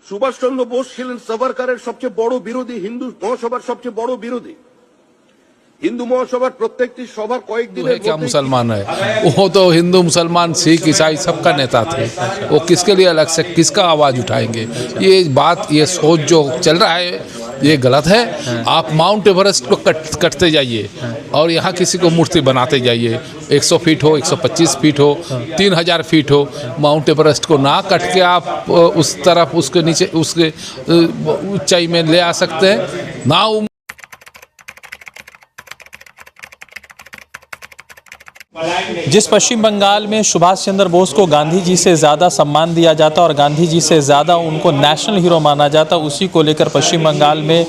সুভাষ চন্দ্র বোস ছিলেন সাভারকারের সবচেয়ে বড় বিরোধী, হিন্দু মহাসভার সবচেয়ে বড় বিরোধী। हिंदू महासभा प्रत्येक सभा कয়েক दिन क्या मुसलमान है, वो तो हिंदू मुसलमान सिख ईसाई सबका नेता थे। वो किसके लिए अलग से किसका आवाज़ उठाएंगे? ये बात, ये सोच जो चल रहा है ये गलत है। आप माउंट एवरेस्ट को कटते जाइए और यहाँ किसी को मूर्ति बनाते जाइए। 100 फीट हो, 125 फीट हो, 3000 फीट हो, माउंट एवरेस्ट को ना कट के आप उस तरफ उसके नीचे उसके ऊंचाई में ले आ सकते हैं ना। जिस पश्चिम बंगाल में सुभाष चंद्र बोस को गांधी जी से ज़्यादा सम्मान दिया जाता और गांधी जी से ज़्यादा उनको नेशनल हीरो माना जाता, उसी को लेकर पश्चिम बंगाल में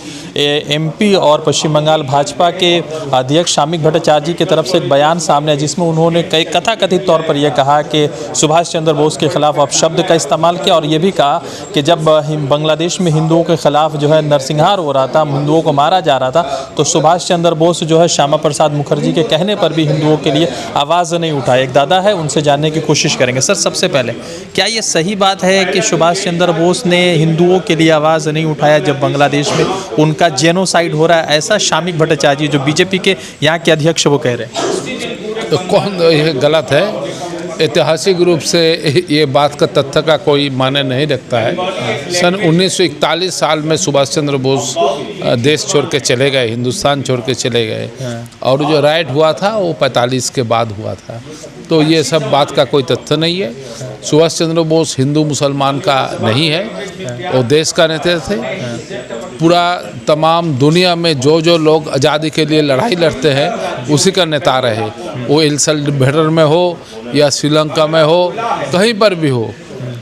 एमपी और पश्चिम बंगाल भाजपा के अध्यक्ष शामिक भट्टाचार्य जी की तरफ से एक बयान सामने है, जिसमें उन्होंने कई कथाकथित तौर पर यह कहा कि सुभाष चंद्र बोस के खिलाफ अपशब्द का इस्तेमाल किया और ये भी कहा कि जब बांग्लादेश में हिंदुओं के खिलाफ जो है नरसंहार हो रहा था, हिंदुओं को मारा जा रहा था, तो सुभाष चंद्र बोस जो है श्यामा प्रसाद मुखर्जी के कहने पर भी हिंदुओं के लिए आवाज़ नहीं उठाए। एक दादा है, उनसे जानने की कोशिश करेंगे। सर, सबसे पहले क्या ये सही बात है कि सुभाष चंद्र बोस ने हिंदुओं के लिए आवाज़ नहीं उठाया जब बांग्लादेश में उनका जेनोसाइड हो रहा है? ऐसा शामिक भट्टाचार्य जो बीजेपी के यहाँ के अध्यक्ष वो कह रहे हैं। तो कौन, ये गलत है। ऐतिहासिक रूप से ये बात का तथ्य का कोई माने नहीं रखता है। सन 1941 साल में सुभाष चंद्र बोस देश छोड़ के चले गए, हिंदुस्तान छोड़ के चले गए, और जो राइट हुआ था वो 45 के बाद हुआ था। तो ये सब बात का कोई तथ्य नहीं है। सुभाष चंद्र बोस हिंदू मुसलमान का नहीं है, वो देश का नेता थे। पूरा तमाम दुनिया में जो लोग आज़ादी के लिए लड़ाई लड़ते हैं उसी का नेता रहे। वो एल सल्वाडोर में हो या श्रीलंका में हो, कहीं पर भी हो,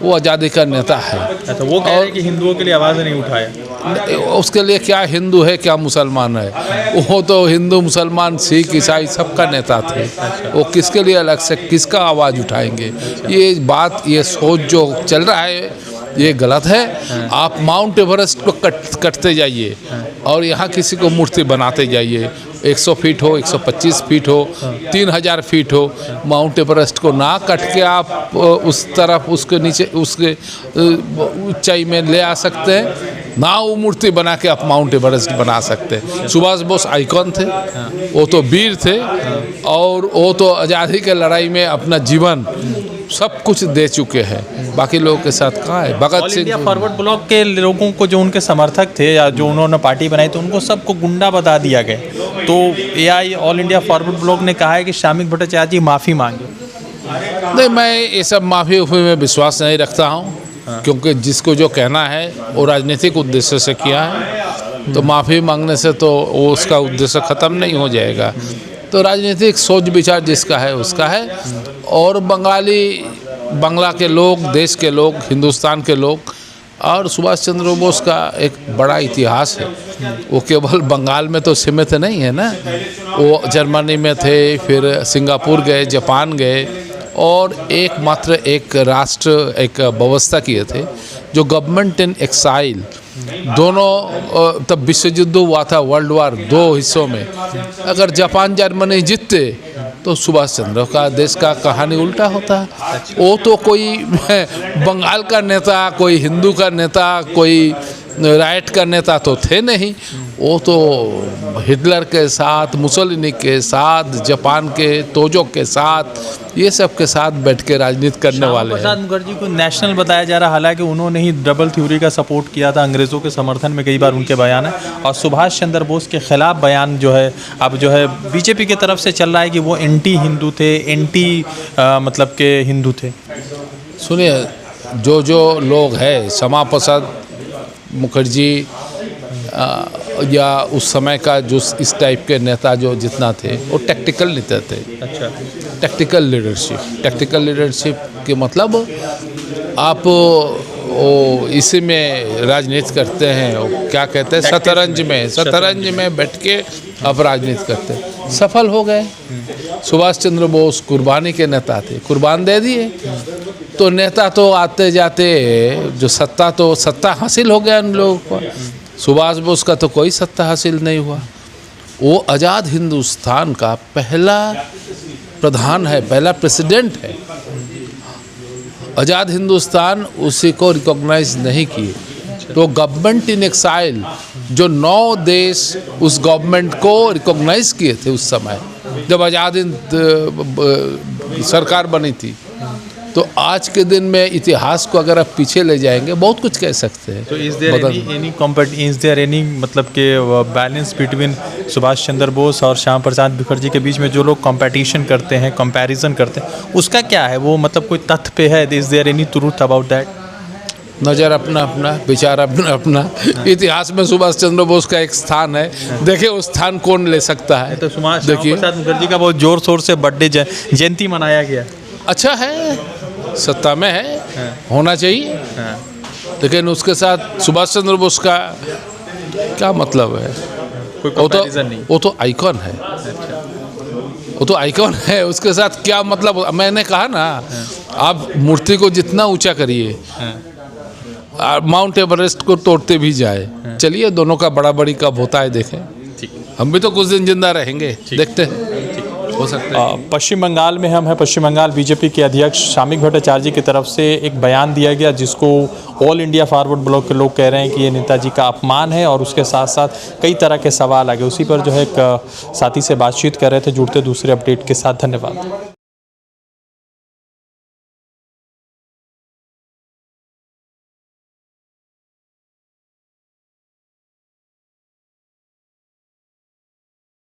वो आज़ादी का नेता है। तो वो कह रहे हैं कि हिंदुओं के लिए आवाज़ नहीं उठाया। उसके लिए क्या हिंदू है, क्या मुसलमान है? वो तो हिंदू मुसलमान सिख ईसाई सबका नेता थे। वो किसके लिए अलग से किसका आवाज़ उठाएंगे? ये बात, ये सोच जो चल रहा है ये गलत है। आप माउंट एवरेस्ट को कटते जाइए और यहाँ किसी को मूर्ति बनाते जाइए। 100 फीट हो, 125 फीट हो, 3000 फीट हो, माउंट एवरेस्ट को ना कट के आप उस तरफ उसके नीचे उसके ऊंचाई में ले आ सकते हैं ना। वो मूर्ति बना के आप माउंट एवरेस्ट बना सकते हैं। सुभाष बोस आइकॉन थे, वो तो वीर थे और वो तो आज़ादी के लड़ाई में अपना जीवन सब कुछ दे चुके हैं। बाकी लोगों के साथ कहाँ है? Bhagat Singh. India forward block के लोगों को, जो उनके समर्थक थे या जो उन्होंने पार्टी बनाई थी, उनको सबको गुंडा बता दिया गया। तो AI all India forward block ने कहा है कि शामिक भट्टाचार्य जी माफ़ी मांगे। नहीं, मैं ये सब माफ़ी में विश्वास नहीं रखता हूँ, क्योंकि जिसको जो कहना है वो राजनीतिक उद्देश्य से किया है। तो माफ़ी मांगने से तो वो उसका उद्देश्य ख़त्म नहीं हो जाएगा। तो राजनीतिक सोच विचार जिसका है उसका है। और बांग्ला के लोग, देश के लोग, हिंदुस्तान के लोग, और सुभाष चंद्र बोस का एक बड़ा इतिहास है। वो केवल बंगाल में तो सीमित नहीं है ना, वो जर्मनी में थे, फिर सिंगापुर गए, जापान गए, और एकमात्र एक राष्ट्र, एक व्यवस्था किए थे जो गवर्नमेंट इन एक्साइल। दोनों तब विश्व युद्ध हुआ था, वर्ल्ड वार 2 हिस्सों में। अगर जापान जर्मनी जीतते तो सुभाष चंद्र का देश का कहानी उल्टा होता। वो तो कोई बंगाल का नेता, कोई हिंदू का नेता, कोई राइट का नेता तो थे नहीं। वो तो हिटलर के साथ, मुसोलिनी के साथ, जापान के तोजो के साथ, ये सब के साथ बैठ के राजनीति करने वाले हैं। प्रसाद मुखर्जी को नेशनल बताया जा रहा, हालांकि उन्होंने ही डबल थ्योरी का सपोर्ट किया था, अंग्रेज़ों के समर्थन में कई बार उनके बयान है। और सुभाष चंद्र बोस के खिलाफ बयान जो है अब जो है बीजेपी की तरफ से चल रहा है कि वो एंटी हिंदू थे, एंटी मतलब के हिंदू थे। सुनिए, जो लोग हैं, श्यामा प्रसाद मुखर्जी या उस समय का जो इस टाइप के नेता जो जितना थे, वो टैक्टिकल नेता थे। अच्छा, टैक्टिकल लीडरशिप के मतलब आप वो इसी में राजनीति करते हैं, वो क्या कहते हैं, शतरंज में बैठ के आप राजनीति करते हैं। सफल हो गए। सुभाष चंद्र बोस कुर्बानी के नेता थे, कुर्बान दे दिए। तो नेता तो आते जाते, जो सत्ता हासिल हो गया उन लोगों को। सुभाष बोस का तो कोई सत्ता हासिल नहीं हुआ। वो आज़ाद हिंदुस्तान का पहला प्रधान है, पहला प्रेसिडेंट है। आज़ाद हिंदुस्तान उसी को रिकॉग्नाइज नहीं किए। तो गवर्नमेंट इन एक्साइल, जो 9 देश उस गवर्नमेंट को रिकॉग्नाइज किए थे उस समय जब आज़ाद हिंद सरकार बनी थी। तो आज के दिन में इतिहास को अगर आप पीछे ले जाएंगे बहुत कुछ कह सकते हैं। तो इज देयर एनी मतलब के बैलेंस बिटवीन सुभाष चंद्र बोस और श्याम प्रसाद मुखर्जी के बीच में जो लोग कंपटीशन करते हैं, कंपैरिजन करते हैं, उसका क्या है? वो मतलब कोई तथ्य पे है? Is there any truth about that? नज़र अपना अपना, विचार अपना अपना। इतिहास में सुभाष चंद्र बोस का एक स्थान है, देखिए वो स्थान कौन ले सकता है। तो श्याम देखिए प्रसाद मुखर्जी का बहुत जोर शोर से बर्थडे जयंती मनाया गया। अच्छा है, सत्ता में है, होना चाहिए, लेकिन उसके साथ सुभाष चंद्र बोस का क्या मतलब है? कोई कंपैरिजन नहीं। वो तो आइकॉन है, वो तो आइकॉन है, उसके साथ क्या मतलब? मैंने कहा ना, आप मूर्ति को जितना ऊंचा करिए, माउंट एवरेस्ट को तोड़ते भी जाए। चलिए दोनों का बड़ा बड़ी कब होता है देखें। हम भी तो कुछ दिन जिंदा रहेंगे, देखते हैं, हो सकता है। पश्चिम बंगाल में हम हैं। पश्चिम बंगाल बीजेपी के अध्यक्ष शामिक भट्टाचार्य जी की तरफ से एक बयान दिया गया जिसको ऑल इंडिया फॉरवर्ड ब्लॉक के लोग कह रहे हैं कि ये नेताजी का अपमान है, और उसके साथ साथ कई तरह के सवाल आ गए। उसी पर जो है एक साथी से बातचीत कर रहे थे। जुड़ते दूसरे अपडेट के साथ, धन्यवाद।